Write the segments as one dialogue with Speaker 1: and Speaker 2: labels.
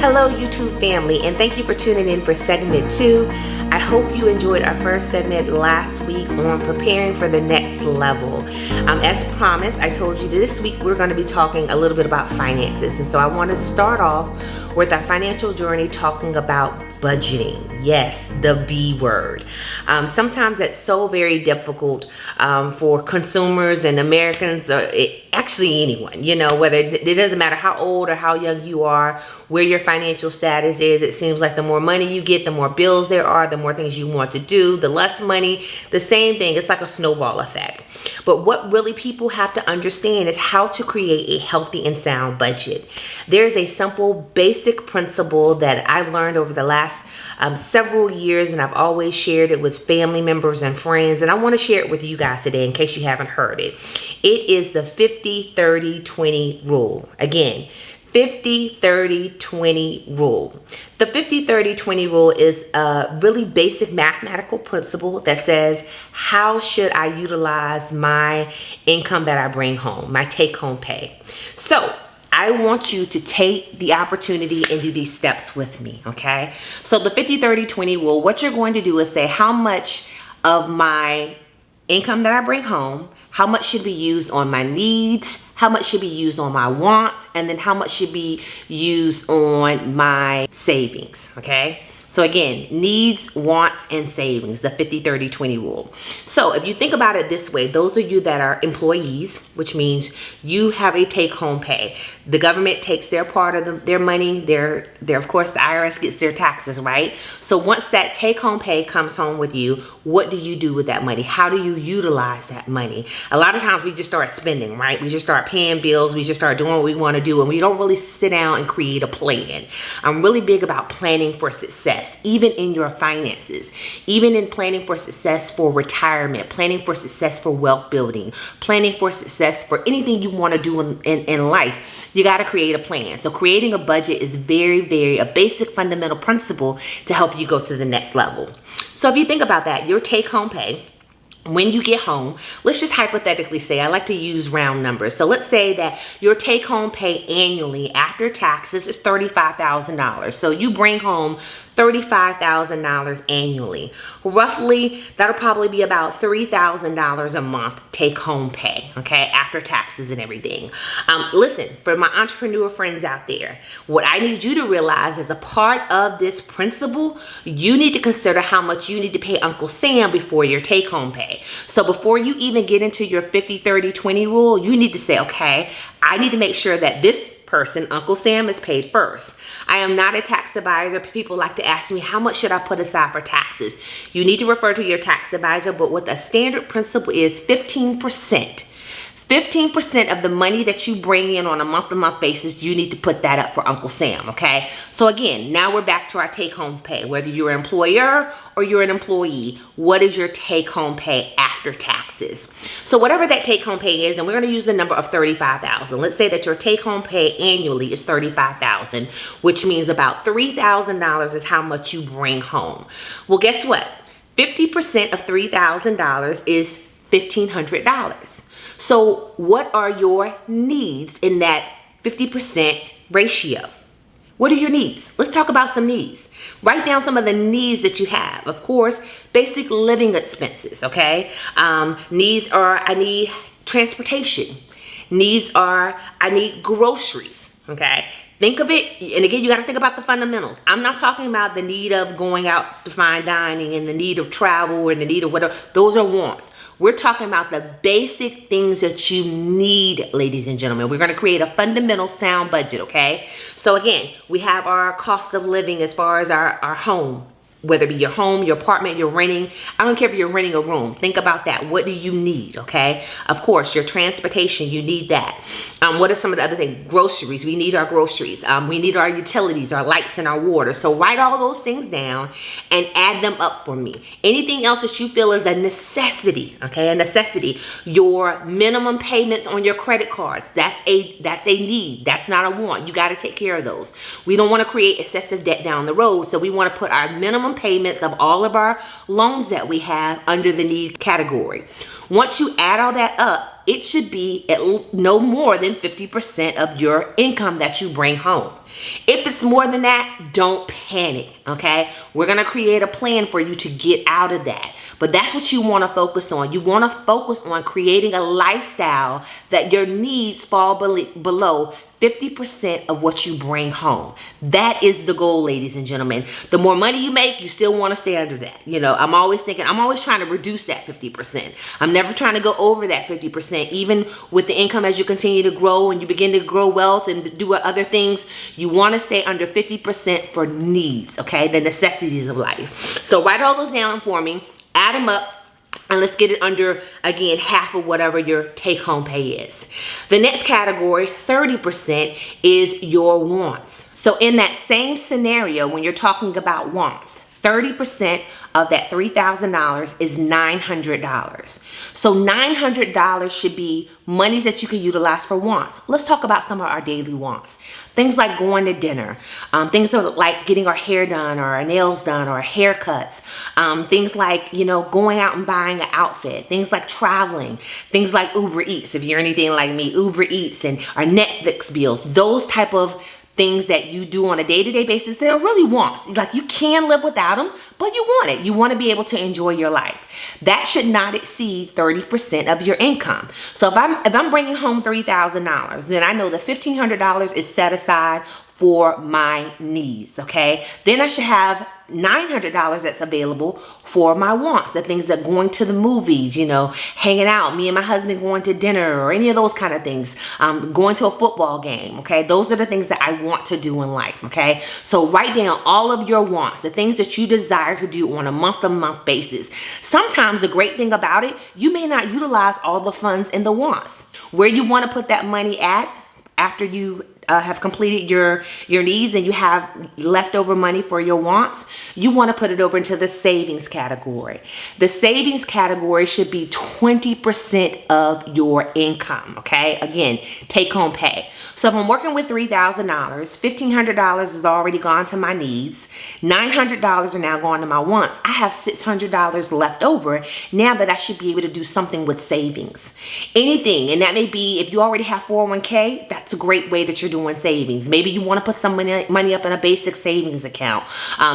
Speaker 1: Hello YouTube family, and thank you for tuning in for segment 2. I hope you enjoyed our first segment last week on preparing for the next level. As promised, I told you this week we're going to be talking a little bit about finances, and so I want to start off with our financial journey talking about budgeting. Yes, the B word. Sometimes that's so very difficult for consumers and Americans, or actually anyone, whether it doesn't matter how old or how young you are, where your financial status is. It seems like the more money you get, the more bills there are, the more things you want to do, the less money, the same thing. It's like a snowball effect. But what really people have to understand is how to create a healthy and sound budget. There's a simple, basic principle that I've learned over the last several years, and I've always shared it with family members and friends, and I want to share it with you guys today in case you haven't heard it. It is the 50-30-20 rule. Again, 50-30-20 rule. The 50-30-20 rule is a really basic mathematical principle that says, how should I utilize my income that I bring home, my take-home pay? So I want you to take the opportunity and do these steps with me, okay? So the 50-30-20 rule, what you're going to do is say, how much of my income that I bring home, how much should be used on my needs, how much should be used on my wants, and then how much should be used on my savings, okay? So again, needs, wants, and savings, the 50-30-20 rule. So if you think about it this way, those of you that are employees, which means you have a take-home pay. The government takes their part of their money. Of course, the IRS gets their taxes, right? So once that take-home pay comes home with you, what do you do with that money? How do you utilize that money? A lot of times we just start spending, right? We just start paying bills. We just start doing what we want to do, and we don't really sit down and create a plan. I'm really big about planning for success. Even in your finances, even in planning for success for retirement, planning for success for wealth building, planning for success for anything you want to do in life, you got to create a plan. So creating a budget is very a basic fundamental principle to help you go to the next level. So if you think about that, your take home pay, when you get home, let's just hypothetically say, I like to use round numbers. So let's say that your take home pay annually after taxes is $35,000. So you bring home $35,000 annually. Roughly, that'll probably be about $3,000 a month take home pay, okay, after taxes and everything. Listen, for my entrepreneur friends out there, what I need you to realize is a part of this principle, you need to consider how much you need to pay Uncle Sam before your take home pay. So before you even get into your 50-30-20 rule, you need to say, okay, I need to make sure that this person, Uncle Sam, is paid first. I am not a tax advisor. People like to ask me, how much should I put aside for taxes? You need to refer to your tax advisor, but what the standard principle is 15%. 15% of the money that you bring in on a month-to-month basis, you need to put that up for Uncle Sam, okay? So again, now we're back to our take-home pay. Whether you're an employer or you're an employee, what is your take-home pay after taxes? So whatever that take-home pay is, and we're gonna use the number of $35,000. Let's say that your take-home pay annually is $35,000, which means about $3,000 is how much you bring home. Well, guess what? 50% of $3,000 is $1,500. So what are your needs in that 50% ratio? What are your needs? Let's talk about some needs. Write down some of the needs that you have. Of course, basic living expenses, okay? Needs are, I need transportation. Needs are, I need groceries, okay? Think of it, and again, you got to think about the fundamentals. I'm not talking about the need of going out to fine dining and the need of travel and the need of whatever. Those are wants. We're talking about the basic things that you need, ladies and gentlemen. We're going to create a fundamental sound budget, okay? So again, we have our cost of living as far as our home. Whether it be your home, your apartment, you're renting. I don't care if you're renting a room. Think about that. What do you need, okay? Of course, your transportation, you need that. What are some of the other things? Groceries. We need our groceries. We need our utilities, our lights, and our water. So write all those things down and add them up for me. Anything else that you feel is a necessity, okay? A necessity. Your minimum payments on your credit cards. That's a need. That's not a want. You got to take care of those. We don't want to create excessive debt down the road, so we want to put our minimum payments of all of our loans that we have under the need category. Once you add all that up, it should be at no more than 50% of your income that you bring home. If it's more than that, don't panic, okay? We're gonna create a plan for you to get out of that. But that's what you wanna focus on. You wanna focus on creating a lifestyle that your needs fall below 50% of what you bring home. That is the goal, ladies and gentlemen. The more money you make, you still want to stay under that. You know, I'm always trying to reduce that 50%. I'm never trying to go over that 50%. Even with the income as you continue to grow and you begin to grow wealth and do other things, you want to stay under 50% for needs, okay? The necessities of life. So write all those down for me, add them up, and let's get it under, again, half of whatever your take-home pay is. The next category, 30%, is your wants. So in that same scenario, when you're talking about wants, 30% of that $3,000 is $900. So $900 should be monies that you can utilize for wants. Let's talk about some of our daily wants. Things like going to dinner, things like getting our hair done or our nails done or haircuts, things like, you know, going out and buying an outfit, things like traveling, things like Uber Eats, if you're anything like me, Uber Eats and our Netflix bills, those type of things that you do on a day-to-day basis, they're really wants. Like, you can live without them, but you want it. You want to be able to enjoy your life. That should not exceed 30% of your income. So if I'm bringing home $3,000, then I know that $1,500 is set aside for my needs, okay? Then I should have $900 that's available for my wants, the things that going to the movies, you know, hanging out, me and my husband going to dinner or any of those kind of things, going to a football game, okay? Those are the things that I want to do in life, okay? So write down all of your wants, the things that you desire to do on a month-to-month basis. Sometimes the great thing about it, you may not utilize all the funds in the wants. Where you want to put that money at after you have completed your needs and you have leftover money for your wants, you want to put it over into the savings category. The savings category should be 20% of your income, okay? Again, take home pay. So if I'm working with $3,000, $1,500 is already gone to my needs, $900 are now going to my wants. I have $600 left over now that I should be able to do something with savings. Anything, and that may be, if you already have 401k, that's a great way that you're doing savings. Maybe you want to put some money up in a basic savings account.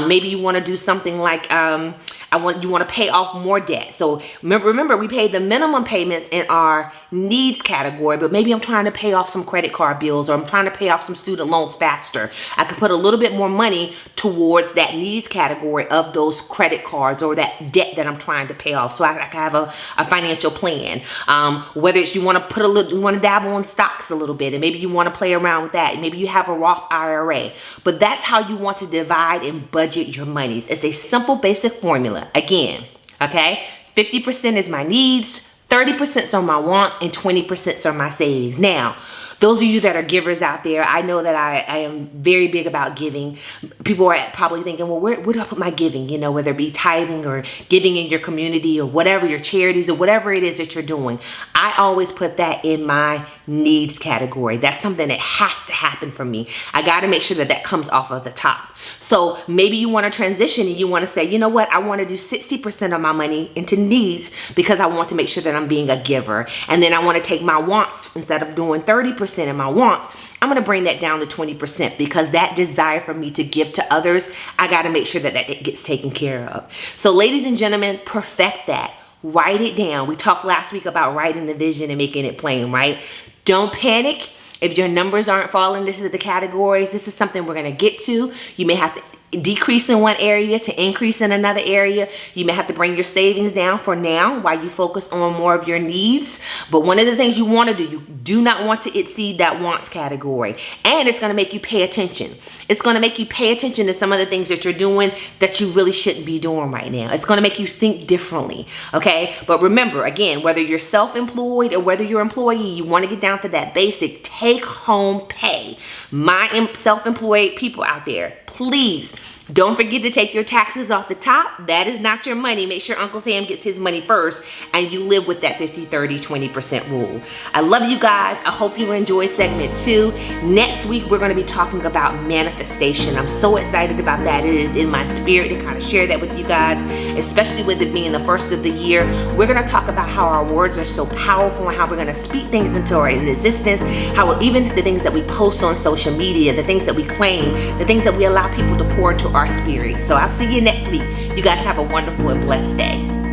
Speaker 1: Maybe you want to do something like you want to pay off more debt. So remember we pay the minimum payments in our needs category, but maybe I'm trying to pay off some credit card bills or I'm trying to pay off some student loans faster. I can put a little bit more money towards that needs category of those credit cards or that debt that I'm trying to pay off, so I can have a financial plan. Whether it's you want to dabble in stocks a little bit, and maybe you want to play around with that. Maybe you have a Roth IRA, but that's how you want to divide and budget your monies. It's a simple, basic formula. Again, okay, 50% is my needs, 30% are my wants, and 20% are my savings. Now, those of you that are givers out there, I know that I am very big about giving. People are probably thinking, well, where do I put my giving? You know, whether it be tithing or giving in your community or whatever, your charities or whatever it is that you're doing. I always put that in my needs category. That's something that has to happen for me. I got to make sure that that comes off of the top. So maybe you want to transition and you want to say, you know what, I want to do 60% of my money into needs because I want to make sure that I'm being a giver. And then I want to take my wants, instead of doing 30% in my wants, I'm going to bring that down to 20% because that desire for me to give to others, I got to make sure that it gets taken care of. So ladies and gentlemen, perfect that. Write it down. We talked last week about writing the vision and making it plain, right? Don't panic. If your numbers aren't falling into the categories, this is something we're going to get to. You may have to decrease in one area to increase in another area. You may have to bring your savings down for now while you focus on more of your needs. But one of the things you want to do, you do not want to exceed that wants category. And it's going to make you pay attention. It's going to make you pay attention to some of the things that you're doing that you really shouldn't be doing right now. It's going to make you think differently, okay? But remember, again, whether you're self-employed or whether you're an employee, you want to get down to that basic take-home pay. My self-employed people out there, please Don't forget to take your taxes off the top. That is not your money. Make sure Uncle Sam gets his money first and you live with that 50, 30, 20% rule. I love you guys. I hope you enjoyed segment 2. Next week, we're going to be talking about manifestation. I'm so excited about that. It is in my spirit to kind of share that with you guys, especially with it being the first of the year. We're going to talk about how our words are so powerful and how we're going to speak things into our existence, how even the things that we post on social media, the things that we claim, the things that we allow people to pour into our spirit. So I'll see you next week. You guys have a wonderful and blessed day.